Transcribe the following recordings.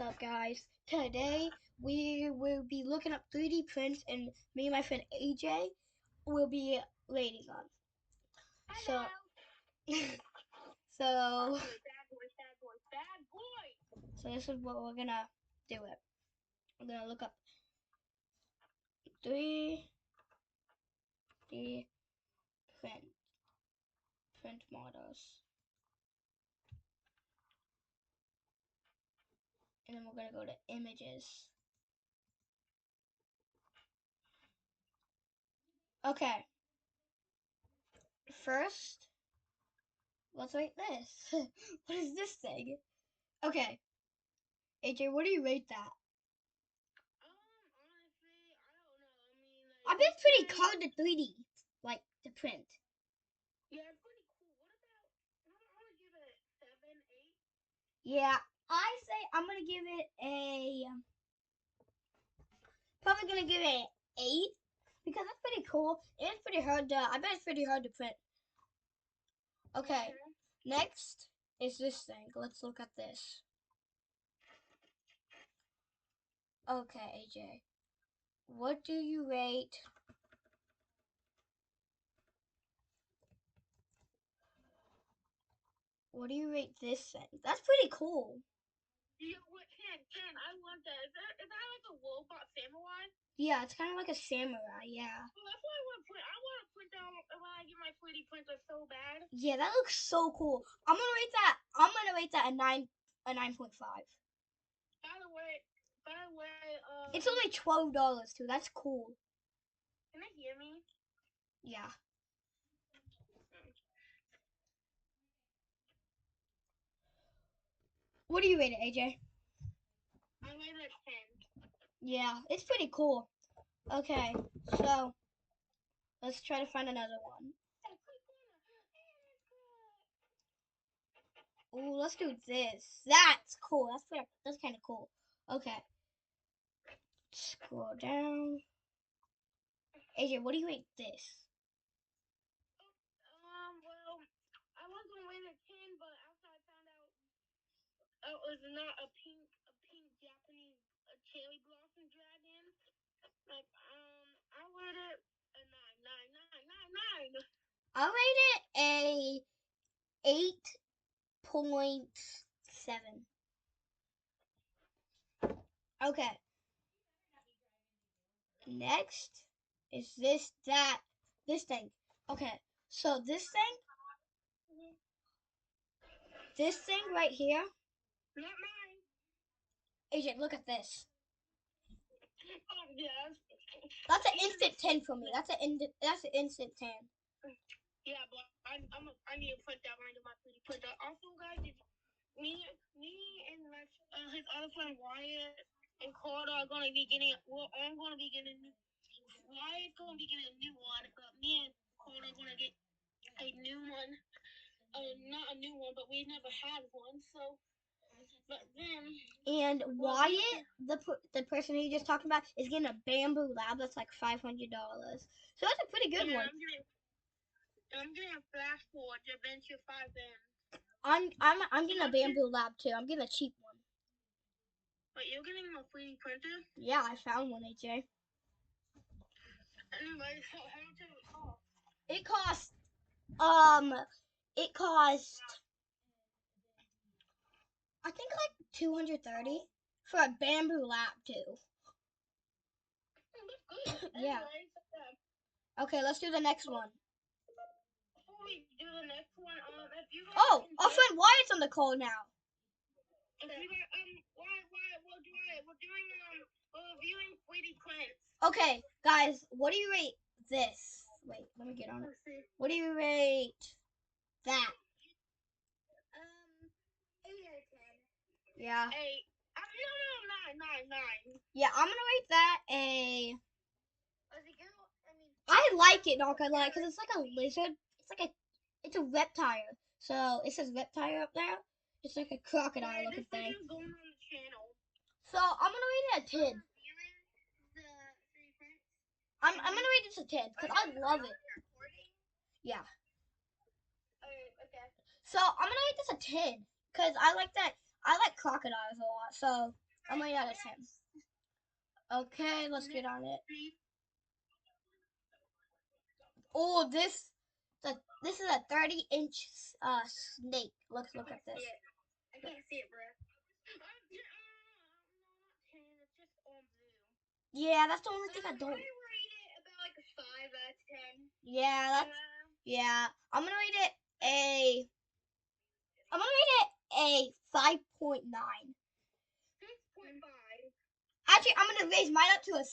up, guys? Today we will be looking up 3D prints, and me and my friend AJ will be rating them. So, so, so this is what we're gonna do. We're gonna look up 3D print models, and then we're gonna go to images. Okay. First, let's rate this. What is this thing? Okay. AJ, what do you rate that? I bet it's pretty hard to 3D, like to print. Yeah, it's pretty cool. What about? I'm gonna give it 7, 8. Yeah, I say I'm gonna give it probably gonna give it 8 because that's pretty cool. It's pretty hard to. I bet it's pretty hard to print. Okay, next is this thing. Let's look at this. Okay, AJ, what do you rate? What do you rate this thing? That's pretty cool. Yeah, what can I want that? Is that like a robot samurai? Yeah, it's kind of like a samurai. Yeah. Well, that's what I want to print. I want to print down when I get my 3D printer so bad. Yeah, that looks so cool. I'm gonna rate that a 9.5. By the way, It's only $12 too. That's cool. can they hear me? Yeah. What do you rate it, AJ? I rate it 10. Yeah, it's pretty cool. Okay, so let's try to find another one. Ooh, let's do this. That's cool. That's kind of cool. Okay. Scroll down. AJ, what do you rate this? Well, I was gonna rate it 10, but after I found out it was not a pink Japanese cherry blossom dragon, like I rate it a 9. I'll rate it a 8.7. Okay. Next is this thing. Okay. So this thing right here. Not mine. AJ, look at this. Oh yeah. That's an instant 10 for me. That's an instant 10. Yeah, but I need to print that right in my 3D printer. Also, guys, me and his other friend Wyatt and Carter are gonna be getting. Well, I'm gonna be getting. Wyatt's gonna be getting a new one, but me and Carter are gonna get a new one. Not a new one, but we never had one. So, but then. And Wyatt, the person you just talked about, is getting a Bambu Lab that's like $500. So that's a pretty good one. I'm getting a Flash Forge Adventure 5M. I'm getting a Bambu Lab too. I'm getting a cheap one. But you're getting a 3D printer? Yeah, I found one, AJ. Anyway, so how much does it cost? It cost I think like $230 for a Bambu Lab too. Yeah. Okay, let's do the next one. Before we do the next one, if you guys Oh, our friend Wyatt's on the call now. If you guys, we're reviewing 3D prints. Okay, guys, what do you rate this? Wait, let me get on it. What do you rate that? 8 out of 10. Yeah. 8. No, 9. Yeah, I'm gonna rate that a. I like it, not gonna lie, because it's like a lizard. It's a reptile. So it says reptile up there. It's like a crocodile looking thing. So I'm gonna rate it a 10. I'm gonna rate this a 10 because I love it. Yeah. Okay. So I'm gonna rate this a 10 because I like that. I like crocodiles a lot. So I'm rating out of 10. Okay, let's get on it. Oh, this is a 30-inch snake. Let's look at this. I can't see it, bro. It's just on Zoom. Yeah, that's the only thing I don't. I rate it about like a 5 out of 10. Yeah. I'm gonna rate it a 5.9. 6.5. Actually, I'm gonna raise mine up to a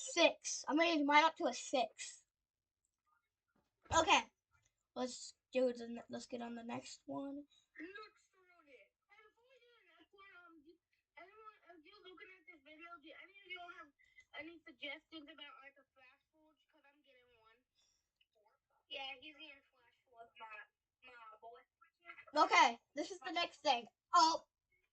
6. Okay, let's get on the next one. Any suggestions about like a flash forge? Because I'm getting one. Yeah, he's getting a flash forge, my boy. Okay, this is the next thing. Oh,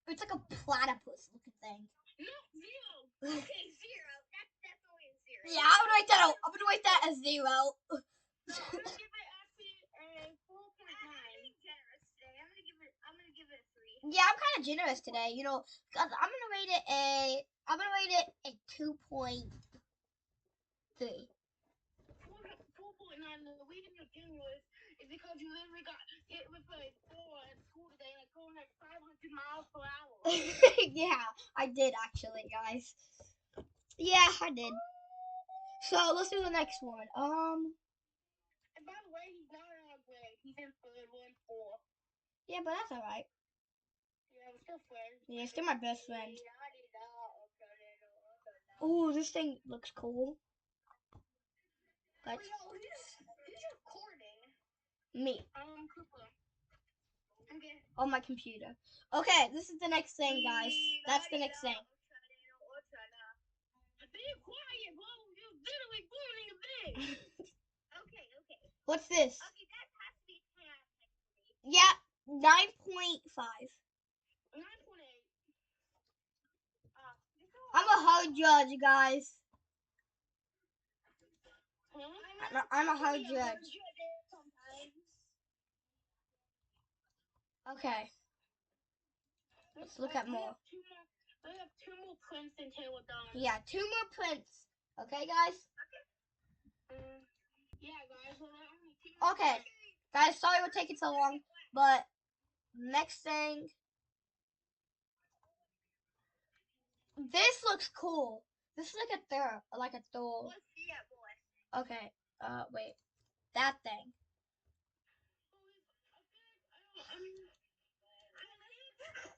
it's like a platypus looking thing. No, 0. Okay, 0. That's definitely a 0. Yeah, I'm gonna rate that as 0. No, I'm gonna give it actually a 4.9. I'm being generous today. I'm gonna give it a 3. Yeah, I'm kind of generous today, because I'm gonna rate it a 2.3. 4.9. The reason you're generous is because you literally got hit with a 4 at school today, like going like 500 miles per hour. Yeah, I did actually, guys. Yeah, I did. So let's do the next one. And by the way, he's not in our grade. He's in 3rd, 4. Yeah, but that's alright. Yeah, we're still friends. Yeah, still my best friend. Ooh, this thing looks cool. Who's recording? Me. Cooper. Okay. On my computer. Okay, this is the next thing, guys. That's the next thing. Be quiet, bro. You're literally ruining a bit. Okay. What's this? Okay, that has to be 10 out of 10 for me. Yeah, 9.5. 9.8. I'm a hard judge, guys. Huh? I'm a hard judge. Okay. Let's look at more. We have 2 more prints until we're done. Yeah, 2 more prints. Okay, guys? Yeah, guys. Okay. Guys, sorry we're taking so long, but next thing. This looks cool. This is like a Thor. Let's see it, boy. Okay. Wait. That thing.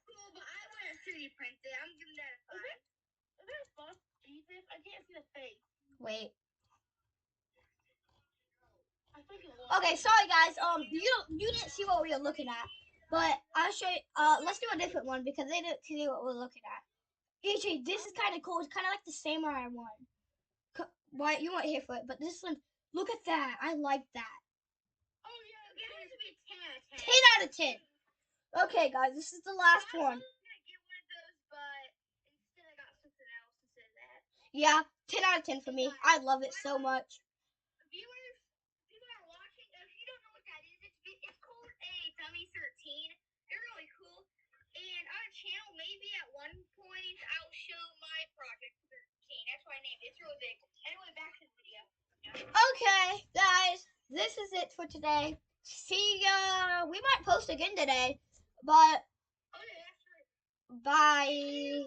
But I want to 3D print it. I'm giving that a 5. Is that a false Jesus? I can't see the face. Wait. I think it was. Okay, sorry guys. You didn't see what we were looking at, but I'll show you. Let's do a different one because they didn't see what we're looking at. AJ, this is kind of cool. It's kind of like the samurai one. Why you weren't here for it, but this one. Look at that. I like that. Oh yeah, it has to be a 10 out of 10. 10 out of 10. Okay, guys, this is the last one. I was gonna get one of those, but instead I got something else instead of that. Yeah, 10 out of 10 for me. I love it so much. Viewers, people are watching. If you don't know what that is, it's called a Dummy 13. They're really cool. And on our channel, maybe at one point I'll show my Project 13. That's what I named it. It's really big. Anyway, back to the video. Okay, guys, this is it for today. See ya. We might post again today, but Oh yeah, that's right. bye.